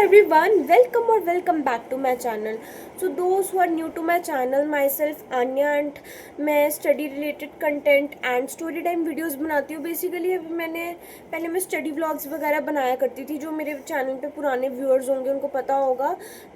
everyone, welcome or welcome back to my channel. So those who are new to my channel, myself Anya and मैं study related content and story time videos बनाती हूँ. Basically अभी पहले मैं study vlogs वगैरह बनाया करती थी. जो मेरे चैनल पे पुराने व्यूअर्स होंगे उनको पता होगा.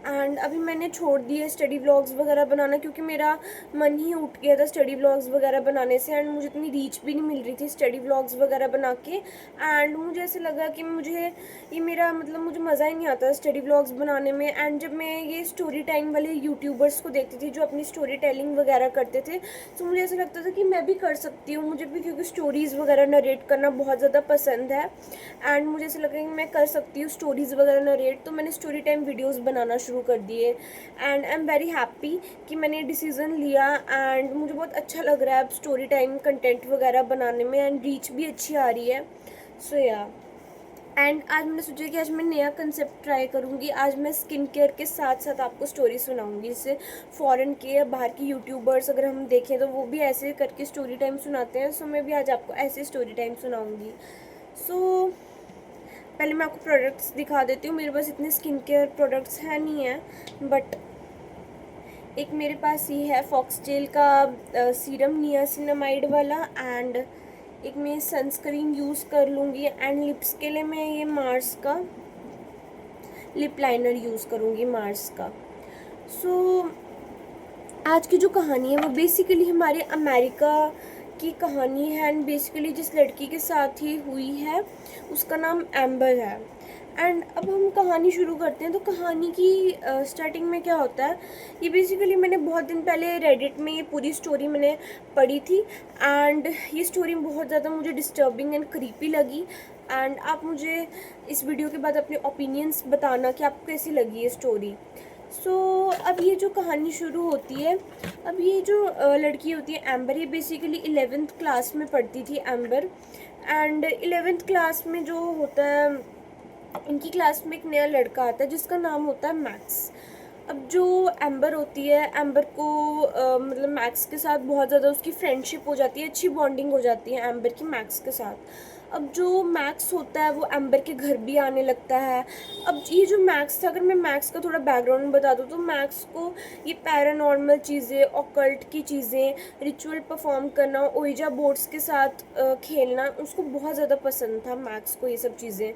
एंड अभी मैंने छोड़ दिए स्टडी व्लॉग्स वगैरह बनाना क्योंकि मेरा मन ही उठ गया था स्टडी व्लॉग्स वगैरह बनाने से. एंड मुझे इतनी रीच भी नहीं मिल रही थी स्टडी व्लॉग्स वगैरह बना के. एंड मुझे ऐसे लगा कि मुझे मुझे मज़ा ही नहीं आता स्टडी व्लॉग्स बनाने में. एंड जब मैं ये स्टोरी टाइम वाले यूट्यूबर्स को देखती थी जो अपनी स्टोरी टेलिंग वगैरह करते थे, तो मुझे ऐसा लगता था कि मैं भी कर सकती हूँ. मुझे भी क्योंकि स्टोरीज़ वगैरह नरेट करना बहुत ज़्यादा पसंद है. एंड मुझे ऐसा लगा कि मैं कर सकती हूँ स्टोरीज़ वगैरह नरेट. तो मैंने स्टोरी टाइम वीडियोज़ बनाना शुरू कर दिए. And I am very happy कि मैंने डिसीज़न लिया. एंड मुझे बहुत अच्छा लग रहा है अब स्टोरी टाइम कंटेंट वगैरह बनाने में. एंड रीच भी अच्छी आ रही है. सो या एंड आज मैंने सोचा कि आज मैं नया कंसेप्ट ट्राई करूँगी. आज मैं स्किन केयर के साथ साथ आपको स्टोरी सुनाऊँगी. जैसे फ़ॉरेन के या बाहर की यूट्यूबर्स अगर हम देखें तो वो भी ऐसे करके स्टोरी टाइम सुनाते हैं. सो मैं भी आज आपको ऐसे स्टोरी टाइम सुनाऊँगी. सो पहले मैं आपको प्रोडक्ट्स दिखा देती हूँ. मेरे पास इतने स्किन केयर प्रोडक्ट्स हैं नहीं है, बट एक मेरे पास ये है फॉक्सटेल का सीरम नियासिनामाइड वाला. एंड एक मैं सनस्क्रीन यूज़ कर लूँगी. एंड लिप्स के लिए मैं ये मार्स का लिप लाइनर यूज़ करूँगी, मार्स का. सो आज की जो कहानी है वो बेसिकली हमारे अमेरिका की कहानी है. एंड बेसिकली जिस लड़की के साथ ही हुई है उसका नाम एम्बर है. एंड अब हम कहानी शुरू करते हैं. तो कहानी की स्टार्टिंग में क्या होता है, ये बेसिकली मैंने बहुत दिन पहले रेडिट में ये पूरी स्टोरी मैंने पढ़ी थी. एंड ये स्टोरी बहुत ज़्यादा मुझे डिस्टर्बिंग एंड क्रीपी लगी. एंड आप मुझे इस वीडियो के बाद अपने ओपिनियंस बताना कि आपको कैसी लगी ये स्टोरी. सो अब ये जो कहानी शुरू होती है, अब ये जो लड़की होती है एम्बर, ये बेसिकली 11th क्लास में पढ़ती थी एम्बर. एंड 11th क्लास में जो होता है, इनकी क्लास में एक नया लड़का आता है जिसका नाम होता है मैक्स. अब जो एम्बर होती है, एम्बर को मैक्स के साथ बहुत ज़्यादा उसकी फ्रेंडशिप हो जाती है, अच्छी बॉन्डिंग हो जाती है एम्बर की मैक्स के साथ. अब जो मैक्स होता है वो एम्बर के घर भी आने लगता है. अब ये जो मैक्स था, अगर मैं मैक्स का थोड़ा बैकग्राउंड बता दूँ तो मैक्स को ये पैरानॉर्मल चीज़ें, ऑकल्ट की चीज़ें, रिचुअल परफॉर्म करना, ओइजा बोर्ड्स के साथ खेलना उसको बहुत ज़्यादा पसंद था मैक्स को, ये सब चीज़ें.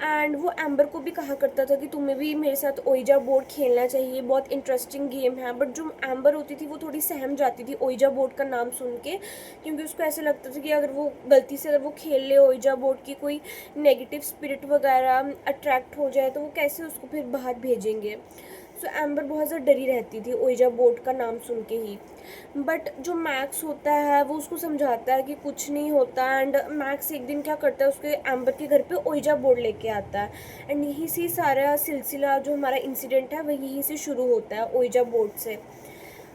एंड वो एम्बर को भी कहा करता था कि तुम्हें भी मेरे साथ ओइजा बोर्ड खेलना चाहिए, बहुत इंटरेस्टिंग गेम है. बट जो एम्बर होती थी वो थोड़ी सहम जाती थी ओइजा बोर्ड का नाम सुन के, क्योंकि उसको ऐसे लगता था कि अगर वो गलती से अगर वो खेल ले ओइजा बोर्ड की, कोई नेगेटिव स्पिरिट वगैरह अट्रैक्ट हो जाए तो वो कैसे उसको फिर बाहर भेजेंगे. सो एम्बर बहुत ज़्यादा डरी रहती थी ओइजा बोर्ड का नाम सुन के ही. बट जो मैक्स होता है वो उसको समझाता है कि कुछ नहीं होता. एंड मैक्स एक दिन क्या करता है, उसके एम्बर के घर पे ओइजा बोर्ड लेके आता है. एंड यहीं से सारा सिलसिला जो हमारा इंसिडेंट है वह यहीं से शुरू होता है, ओइजा बोर्ड से.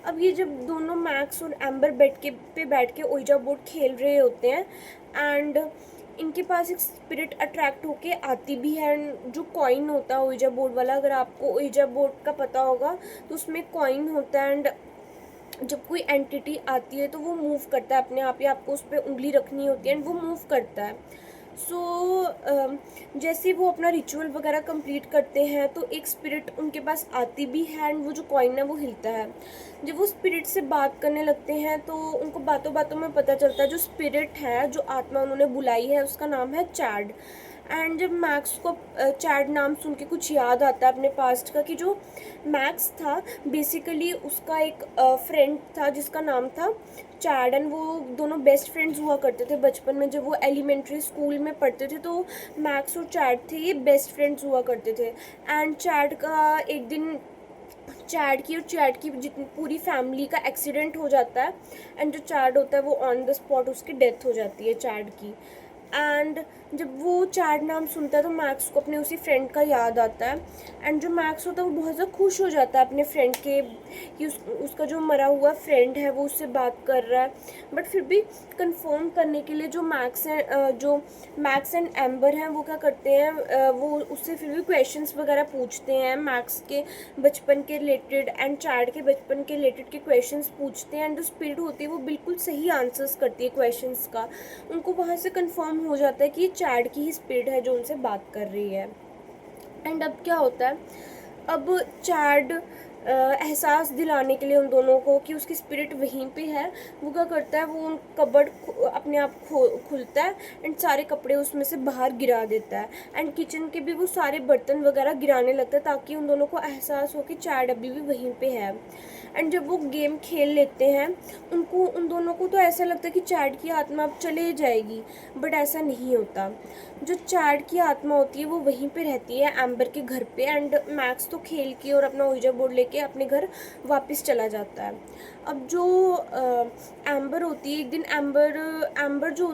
अब ये जब दोनों मैक्स और एम्बर बैठ के ओइजा बोर्ड खेल रहे होते हैं, एंड इनके पास एक स्पिरिट अट्रैक्ट होके आती भी है. जो कॉइन होता है ओइजा बोर्ड वाला, अगर आपको ओइजा बोर्ड का पता होगा तो उसमें कॉइन होता है. एंड जब कोई एंटिटी आती है तो वो मूव करता है अपने आप ही, आपको उस पर उंगली रखनी होती है एंड वो मूव करता है. सो जैसे वो अपना रिचुअल वगैरह कंप्लीट करते हैं तो एक स्पिरिट उनके पास आती भी है. एंड वो जो कॉइन है वो हिलता है. जब वो स्पिरिट से बात करने लगते हैं तो उनको बातों बातों में पता चलता है जो स्पिरिट है, जो आत्मा उन्होंने बुलाई है, उसका नाम है चैड. एंड जब मैक्स को चैड नाम सुन के कुछ याद आता है अपने पास्ट का, कि जो मैक्स था बेसिकली उसका एक फ्रेंड था जिसका नाम था चैड. एंड वो दोनों बेस्ट फ्रेंड्स हुआ करते थे बचपन में. जब वो एलिमेंट्री स्कूल में पढ़ते थे तो मैक्स और चैड थे, ये बेस्ट फ्रेंड्स हुआ करते थे. एंड चैड का एक दिन चैड की जितनी पूरी फैमिली का एक्सीडेंट हो जाता है. एंड जो चैड होता है वो ऑन द स्पॉट उसकी डेथ हो जाती है चैड की. एंड जब वो चैड नाम सुनता है तो मैक्स को अपने उसी फ्रेंड का याद आता है. एंड जो मैक्स होता है वो बहुत ज़्यादा खुश हो जाता है अपने फ्रेंड के कि उसका जो मरा हुआ फ्रेंड है वो उससे बात कर रहा है. बट फिर भी कंफर्म करने के लिए जो मैक्स एंड एम्बर हैं वो क्या करते हैं, वो उससे फिर भी क्वेश्चंस वगैरह पूछते हैं मैक्स के बचपन के रिलेटेड एंड चैड के बचपन के रिलेटेड के क्वेश्चंस पूछते हैं. एंड जो स्पिरिट होती है वो बिल्कुल सही आंसर्स करती है क्वेश्चंस का. उनको वहाँ से कंफर्म हो जाता है कि ये चैड की ही स्पिरिट है जो उनसे बात कर रही है. एंड अब क्या होता है, अब चैड एहसास दिलाने के लिए उन दोनों को कि उसकी स्पिरिट वहीं पे है, वो क्या करता है, वो उन कबर्ड अपने आप खुलता है एंड सारे कपड़े उसमें से बाहर गिरा देता है एंड किचन के भी वो सारे बर्तन वगैरह गिराने लगता है ताकि उन दोनों को एहसास हो कि चैड अभी भी वहीं पे है। एंड जब वो गेम खेल लेते हैं, उन दोनों को तो ऐसा लगता है कि चैड की आत्मा अब चले जाएगी, बट ऐसा नहीं होता। जो चैड की आत्मा होती है वो वहीं पे रहती है एम्बर के घर पे, एंड मैक्स तो खेल के और अपना ouija बोर्ड लेके अपने घर वापस चला जाता है। अब जो एम्बर होती है, एक दिन एम्बर जो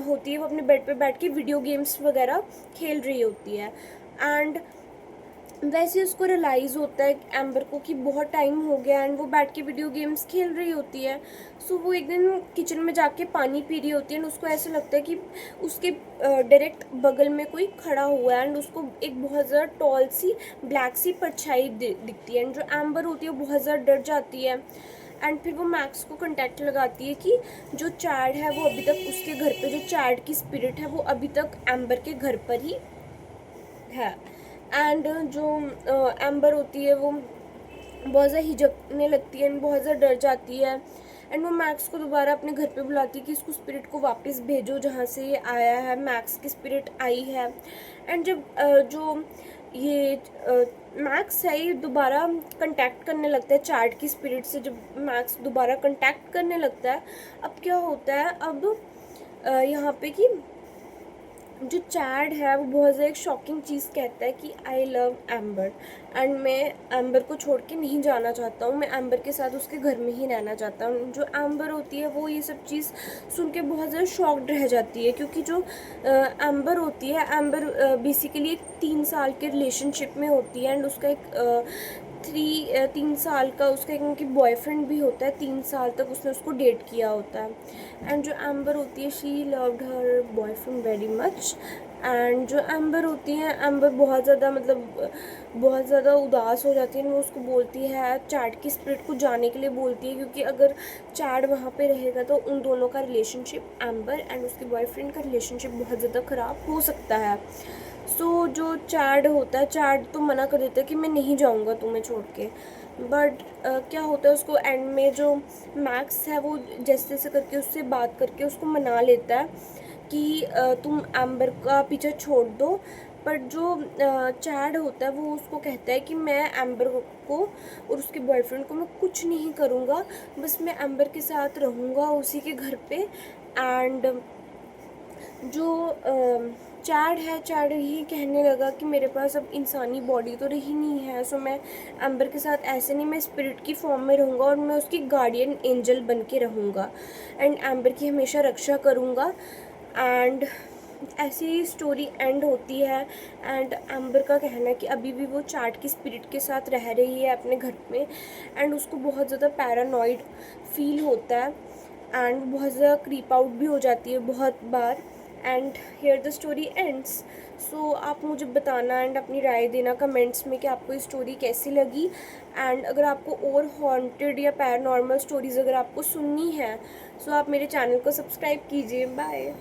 होती है वो अपने बेड पे बैठ के वीडियो गेम्स वगैरह खेल रही होती है एंड वैसे उसको रियलाइज़ होता है एम्बर को कि बहुत टाइम हो गया एंड वो बैठ के वीडियो गेम्स खेल रही होती है। सो वो एक दिन किचन में जाके पानी पी रही होती है एंड उसको ऐसा लगता है कि उसके डायरेक्ट बगल में कोई खड़ा हुआ है एंड उसको एक बहुत ज़्यादा टॉल सी ब्लैक सी परछाई दिखती है एंड जो एम्बर होती है वो बहुत ज़्यादा डर जाती है एंड फिर वो मैक्स को कांटेक्ट लगाती है कि जो चैड है वो अभी तक उसके घर पे, जो चैड की स्पिरिट है वो अभी तक एम्बर के घर पर ही है। एंड जो एम्बर होती है वो बहुत ज़्यादा हिचकने लगती है एंड बहुत ज़्यादा डर जाती है एंड वो मैक्स को दोबारा अपने घर पे बुलाती है कि इसको स्पिरिट को वापस भेजो जहाँ से ये आया है। मैक्स की स्पिरिट आई है एंड जब जो ये मैक्स है ये दोबारा कांटेक्ट करने लगता है चैट की स्पिरिट से। जब मैक्स दोबारा कांटेक्ट करने लगता है, अब क्या होता है, अब यहाँ पे कि जो चैड है वो बहुत ज़्यादा एक शॉकिंग चीज़ कहता है कि आई लव एम्बर एंड मैं एम्बर को छोड़ के नहीं जाना चाहता हूँ, मैं एम्बर के साथ उसके घर में ही रहना चाहता हूँ। जो एम्बर होती है वो ये सब चीज़ सुन के बहुत ज़्यादा शॉक्ड रह जाती है, क्योंकि जो एम्बर होती है, एम्बर बेसिकली एक 3 साल के रिलेशनशिप में होती है एंड उसका एक 3 साल का उसका एक उनकी बॉयफ्रेंड भी होता है। 3 साल तक उसने उसको डेट किया होता है एंड जो एम्बर होती है she loved her boyfriend very much. And जो एम्बर होती है, एम्बर बहुत ज़्यादा मतलब बहुत ज़्यादा उदास हो जाती है। वो उसको बोलती है, चैड की स्पिरिट को जाने के लिए बोलती है, क्योंकि अगर चैड वहाँ पे रहेगा तो उन दोनों का रिलेशनशिप, एम्बर एंड उसके बॉयफ्रेंड का रिलेशनशिप बहुत ज़्यादा ख़राब हो सकता है। सो जो चैड होता है, चैड तो मना कर देता है कि मैं नहीं जाऊँगा तुम्हें छोड़ के, बट क्या होता है उसको एंड में जो मैक्स है वो जैसे जैसे करके उससे बात करके उसको मना लेता है कि तुम एम्बर का पीछा छोड़ दो। पर जो चैड होता है वो उसको कहता है कि मैं एम्बर को और उसके बॉयफ्रेंड को मैं कुछ नहीं करूँगा, बस मैं एम्बर के साथ रहूँगा उसी के घर पे। एंड जो चैड है, चैड यही कहने लगा कि मेरे पास अब इंसानी बॉडी तो रही नहीं है, सो मैं एम्बर के साथ ऐसे नहीं, मैं स्पिरिट की फॉर्म में रहूँगा और मैं उसकी गार्डियन एंजल बन के रहूँगा एंड एम्बर की हमेशा रक्षा करूँगा। एंड ऐसी ही स्टोरी एंड होती है एंड एम्बर का कहना है कि अभी भी वो चैड की स्पिरिट के साथ रह रही है अपने घर में एंड उसको बहुत ज़्यादा पैरानॉइड फील होता है एंड बहुत ज़्यादा क्रीप आउट भी हो जाती है बहुत बार। And here the story ends. So आप मुझे बताना एंड अपनी राय देना कमेंट्स में कि आपको ये स्टोरी कैसी लगी। एंड अगर आपको और हॉन्टेड या पैरानॉर्मल स्टोरीज़ अगर आपको सुननी है, सो आप मेरे चैनल को सब्सक्राइब कीजिए। बाय।